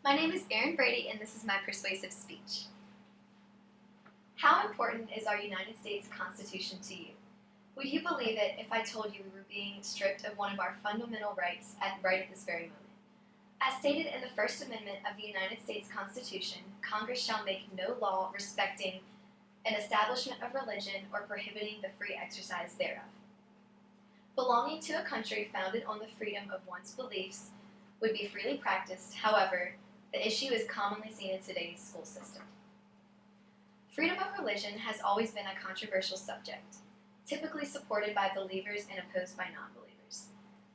My name is Erin Brady, and this is my persuasive speech. How important is our United States Constitution to you? Would you believe it if I told you we were being stripped of one of our fundamental rights right at this very moment? As stated in the First Amendment of the United States Constitution, Congress shall make no law respecting an establishment of religion or prohibiting the free exercise thereof. Belonging to a country founded on the freedom of one's beliefs would be freely practiced. However, the issue is commonly seen in today's school system. Freedom of religion has always been a controversial subject, typically supported by believers and opposed by non-believers.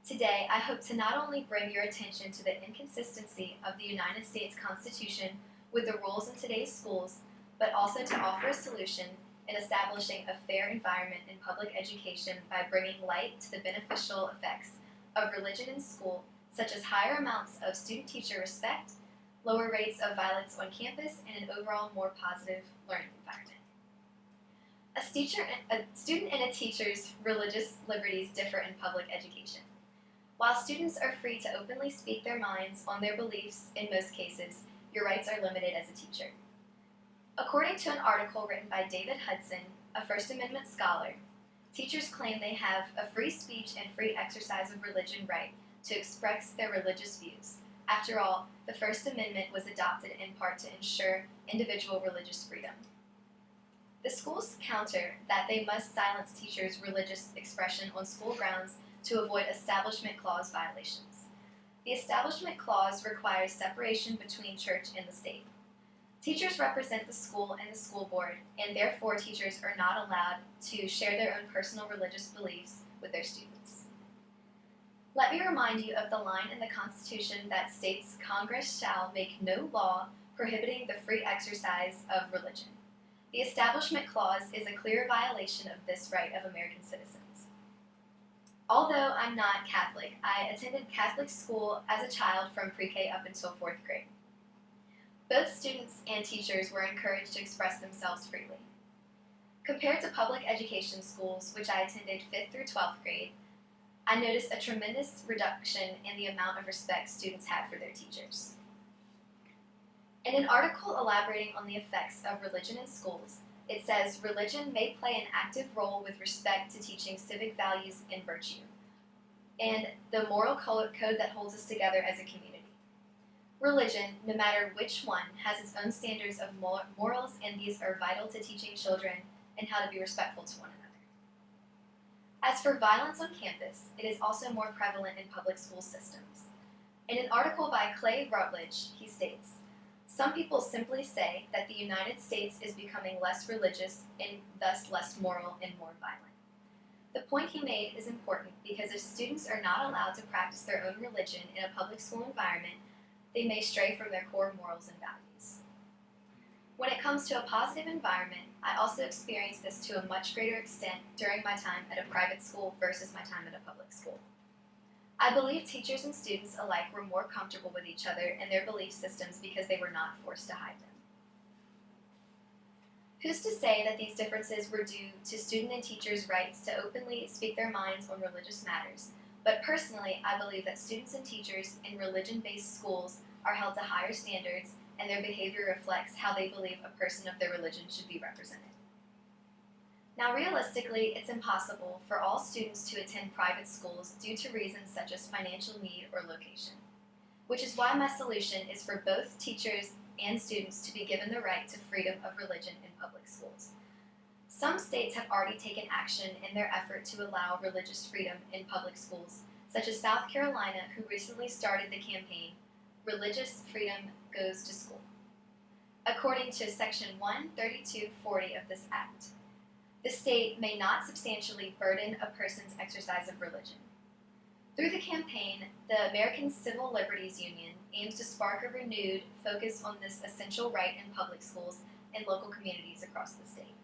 Today, I hope to not only bring your attention to the inconsistency of the United States Constitution with the rules in today's schools, but also to offer a solution in establishing a fair environment in public education by bringing light to the beneficial effects of religion in school, such as higher amounts of student-teacher respect, lower rates of violence on campus, and an overall more positive learning environment. A student and a teacher's religious liberties differ in public education. While students are free to openly speak their minds on their beliefs in most cases, your rights are limited as a teacher. According to an article written by David Hudson, a First Amendment scholar, teachers claim they have a free speech and free exercise of religion right to express their religious views. After all, the First Amendment was adopted in part to ensure individual religious freedom. The schools counter that they must silence teachers' religious expression on school grounds to avoid Establishment Clause violations. The Establishment Clause requires separation between church and the state. Teachers represent the school and the school board, and therefore teachers are not allowed to share their own personal religious beliefs with their students. Let me remind you of the line in the Constitution that states Congress shall make no law prohibiting the free exercise of religion. The Establishment Clause is a clear violation of this right of American citizens. Although I'm not Catholic, I attended Catholic school as a child from pre-K up until 4th grade. Both students and teachers were encouraged to express themselves freely. Compared to public education schools, which I attended 5th through 12th grade, I noticed a tremendous reduction in the amount of respect students had for their teachers. In an article elaborating on the effects of religion in schools, it says religion may play an active role with respect to teaching civic values and virtue, and the moral code that holds us together as a community. Religion, no matter which one, has its own standards of morals, and these are vital to teaching children and how to be respectful to one another. As for violence on campus, it is also more prevalent in public school systems. In an article by Clay Rutledge, he states, "Some people simply say that the United States is becoming less religious and thus less moral and more violent." The point he made is important because if students are not allowed to practice their own religion in a public school environment, they may stray from their core morals and values. When it comes to a positive environment, I also experienced this to a much greater extent during my time at a private school versus my time at a public school. I believe teachers and students alike were more comfortable with each other and their belief systems because they were not forced to hide them. Who's to say that these differences were due to student and teachers' rights to openly speak their minds on religious matters? But personally, I believe that students and teachers in religion-based schools are held to higher standards, and their behavior reflects how they believe a person of their religion should be represented. Now, realistically, it's impossible for all students to attend private schools due to reasons such as financial need or location, which is why my solution is for both teachers and students to be given the right to freedom of religion in public schools. Some states have already taken action in their effort to allow religious freedom in public schools, such as South Carolina, who recently started the campaign, Religious Freedom Goes to School, according to Section 13240 of this Act. The state may not substantially burden a person's exercise of religion. Through the campaign, the American Civil Liberties Union aims to spark a renewed focus on this essential right in public schools and local communities across the state.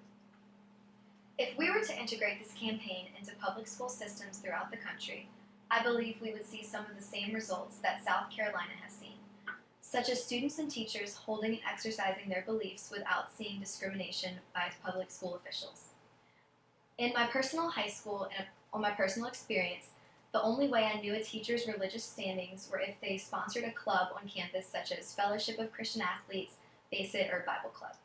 If we were to integrate this campaign into public school systems throughout the country, I believe we would see some of the same results that South Carolina has seen, such as students and teachers holding and exercising their beliefs without seeing discrimination by public school officials. In my personal high school and on my personal experience, The only way I knew a teacher's religious standings were if they sponsored a club on campus such as Fellowship of Christian Athletes, BASIT, or Bible Club.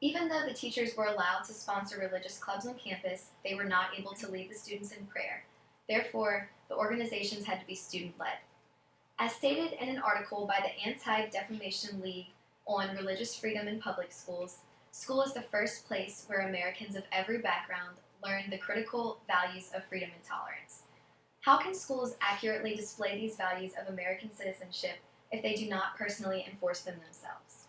Even though the teachers were allowed to sponsor religious clubs on campus, they were not able to lead the students in prayer. Therefore, the organizations had to be student-led. As stated in an article by the Anti-Defamation League on religious freedom in public schools, school is the first place where Americans of every background learn the critical values of freedom and tolerance. How can schools accurately display these values of American citizenship if they do not personally enforce them themselves?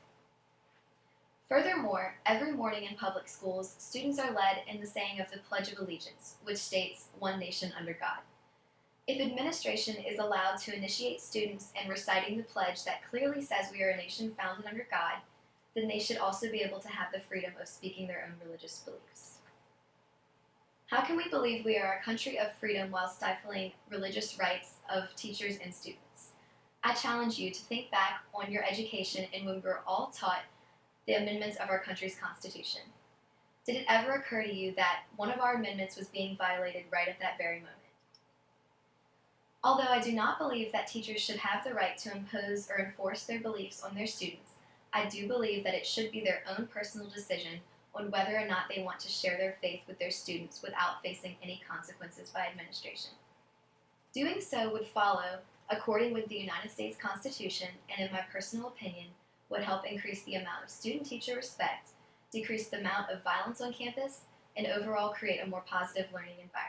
Furthermore, every morning in public schools, students are led in the saying of the Pledge of Allegiance, which states, "One nation under God." If administration is allowed to initiate students in reciting the pledge that clearly says we are a nation founded under God, then they should also be able to have the freedom of speaking their own religious beliefs. How can we believe we are a country of freedom while stifling religious rights of teachers and students? I challenge you to think back on your education and when we were all taught the amendments of our country's Constitution. Did it ever occur to you that one of our amendments was being violated right at that very moment? Although I do not believe that teachers should have the right to impose or enforce their beliefs on their students, I do believe that it should be their own personal decision on whether or not they want to share their faith with their students without facing any consequences by administration. Doing so would follow, according with the United States Constitution, and in my personal opinion, would help increase the amount of student-teacher respect, decrease the amount of violence on campus, and overall create a more positive learning environment.